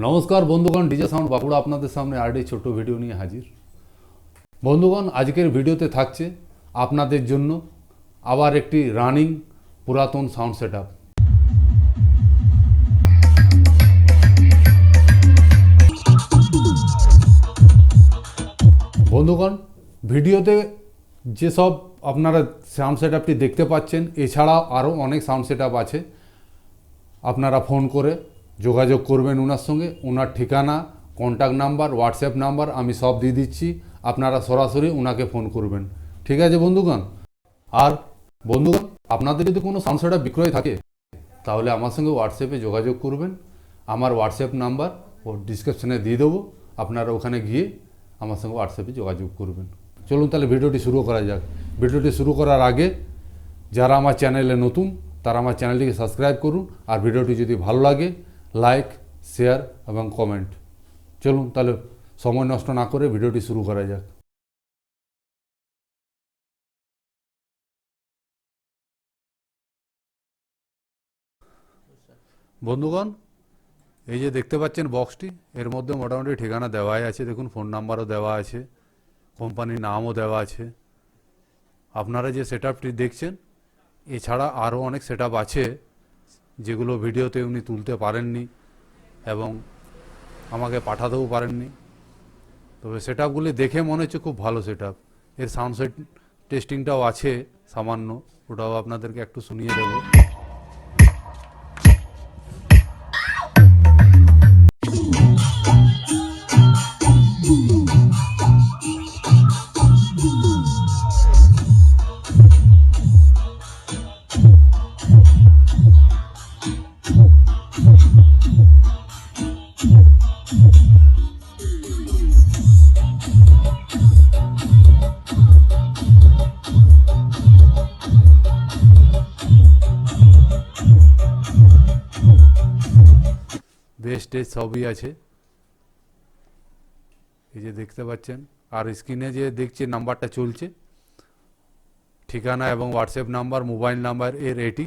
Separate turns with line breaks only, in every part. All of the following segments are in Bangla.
নমস্কার বন্ধুগণ, ডিজে সাউন্ড বাঁকুড়া আপনাদের সামনে আরেকটি ছোট্ট ভিডিও নিয়ে হাজির। বন্ধুগণ, আজকের ভিডিওতে থাকছে আপনাদের জন্য আবার একটি রানিং পুরাতন সাউন্ড সেটআপ। বন্ধুগণ, ভিডিওতে যেসব আপনারা সাউন্ড সেটআপটি দেখতে পাচ্ছেন, এছাড়াও আরও অনেক সাউন্ড সেটআপ আছে। আপনারা ফোন করে যোগাযোগ করবেন ওনার সঙ্গে। ওনার ঠিকানা, কন্ট্যাক্ট নাম্বার, হোয়াটসঅ্যাপ নাম্বার আমি সব দিয়ে দিচ্ছি। আপনারা সরাসরি ওনাকে ফোন করবেন। ঠিক আছে বন্ধুগণ? আর বন্ধুগণ, আপনাদের যদি কোনো সাউন্ড সেটআপ বিক্রয় থাকে তাহলে আমার সঙ্গে হোয়াটসঅ্যাপে যোগাযোগ করবেন। আমার হোয়াটসঅ্যাপ নাম্বার ও ডিসক্রিপশানে দিয়ে দেবো। আপনারা ওখানে গিয়ে আমার সঙ্গে হোয়াটসঅ্যাপে যোগাযোগ করবেন। চলুন তাহলে ভিডিওটি শুরু করা যাক। ভিডিওটি শুরু করার আগে যারা আমার চ্যানেলে নতুন তারা আমার চ্যানেলটিকে সাবস্ক্রাইব করুন। আর ভিডিওটি যদি ভালো লাগে লাইক, শেয়ার এবং কমেন্ট। চলুন তাহলে সময় নষ্ট না করে ভিডিওটি শুরু করা যাক। বন্ধুগণ, এই যে দেখতে পাচ্ছেন বক্সটি, এর মধ্যে মোটামুটি ঠিকানা দেওয়াই আছে। দেখুন, ফোন নাম্বারও দেওয়া আছে, কোম্পানির নামও দেওয়া আছে। আপনারা যে সেটআপটি দেখছেন, এছাড়া আরও অনেক সেটআপ আছে যেগুলো ভিডিওতে উনি তুলতে পারেননি এবং আমাকে পাঠাতেও পারেননি। তবে সেটআপগুলি দেখে মনে হচ্ছে খুব ভালো সেটআপ। এর সাউন্ড সেট টেস্টিংটাও আছে সামান্য, ওটাও আপনাদেরকে একটু শুনিয়ে দেব। বেস টেস সবই আছে, এই যে দেখতে পাচ্ছেন। আর স্ক্রিনে যে দেখছি নাম্বারটা চলছে, ঠিকানা এবং হোয়াটসঅ্যাপ নাম্বার, মোবাইল নাম্বার এর এটি,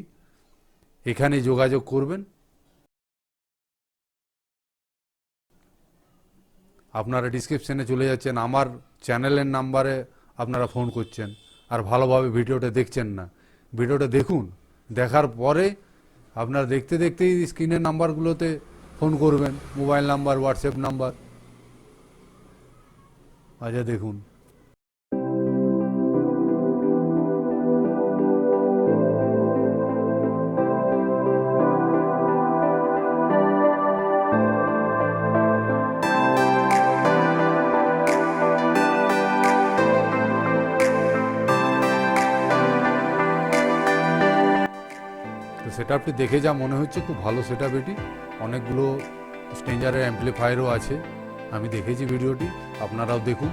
এখানে যোগাযোগ করবেন। আপনারা ডিসক্রিপশানে চলে যাচ্ছেন, আমার চ্যানেলের নাম্বারে আপনারা ফোন করছেন আর ভালোভাবে ভিডিওটা দেখছেন না। ভিডিওটা দেখুন, দেখার পরে আপনারা দেখতে দেখতেই স্ক্রিনের নাম্বারগুলোতে ফোন করবেন, মোবাইল নাম্বার, হোয়াটসঅ্যাপ নাম্বার। আচ্ছা দেখুন, তো সেটআপটি দেখে যা মনে হচ্ছে খুব ভালো সেটআপ এটি। অনেকগুলো স্ট্রেঞ্জারের অ্যাম্পলিফায়ারও আছে, আমি দেখেছি ভিডিওটি, আপনারাও দেখুন।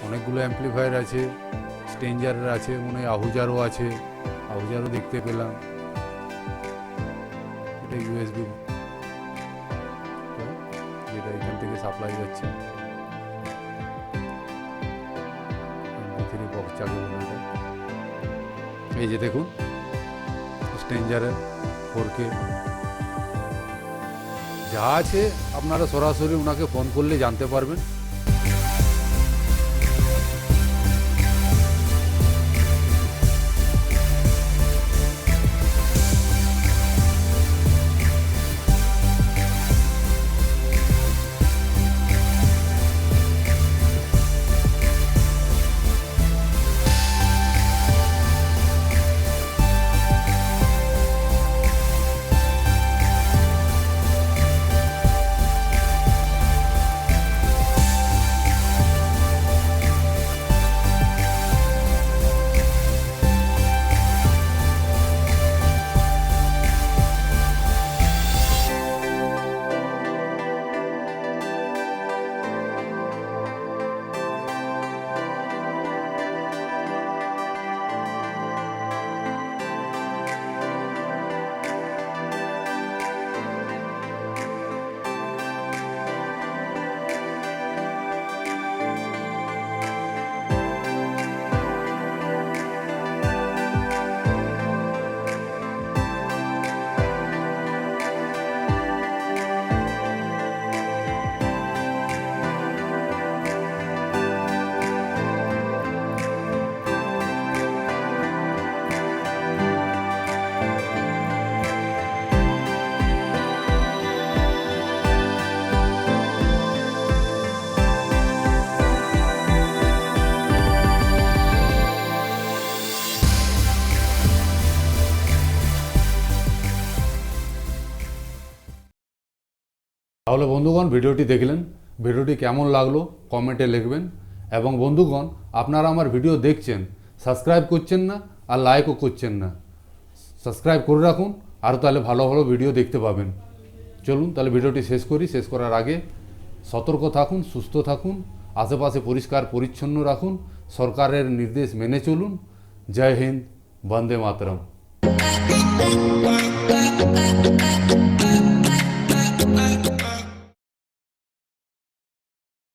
অনেকগুলো অ্যাম্পলিফায়ার আছে, স্ট্রেঞ্জারের আছে, মনে হয় আহুজারও আছে, আহুজারও দেখতে পেলাম। এটা ইউএসবি, যেটা এখান থেকে সাপ্লাই যাচ্ছে। বক্স চালু হলো এটা। এই যে দেখুন, স্ট্রেঞ্জারের 4K যা আছে আপনারা সরাসরি ওনাকে ফোন করলে জানতে পারবেন। তাহলে বন্ধুগণ ভিডিওটি দেখলেন, ভিডিওটি কেমন লাগলো কমেন্টে লিখবেন। এবং বন্ধুগণ আপনারা আমার ভিডিও দেখছেন, সাবস্ক্রাইব করছেন না আর লাইকও করছেন না, সাবস্ক্রাইব করে রাখুন, আরও তাহলে ভালো ভালো ভিডিও দেখতে পাবেন। চলুন তাহলে ভিডিওটি শেষ করি। শেষ করার আগে সতর্ক থাকুন, সুস্থ থাকুন, আশেপাশে পরিষ্কার পরিচ্ছন্ন রাখুন, সরকারের নির্দেশ মেনে চলুন। জয় হিন্দ, বন্দে মাতরম।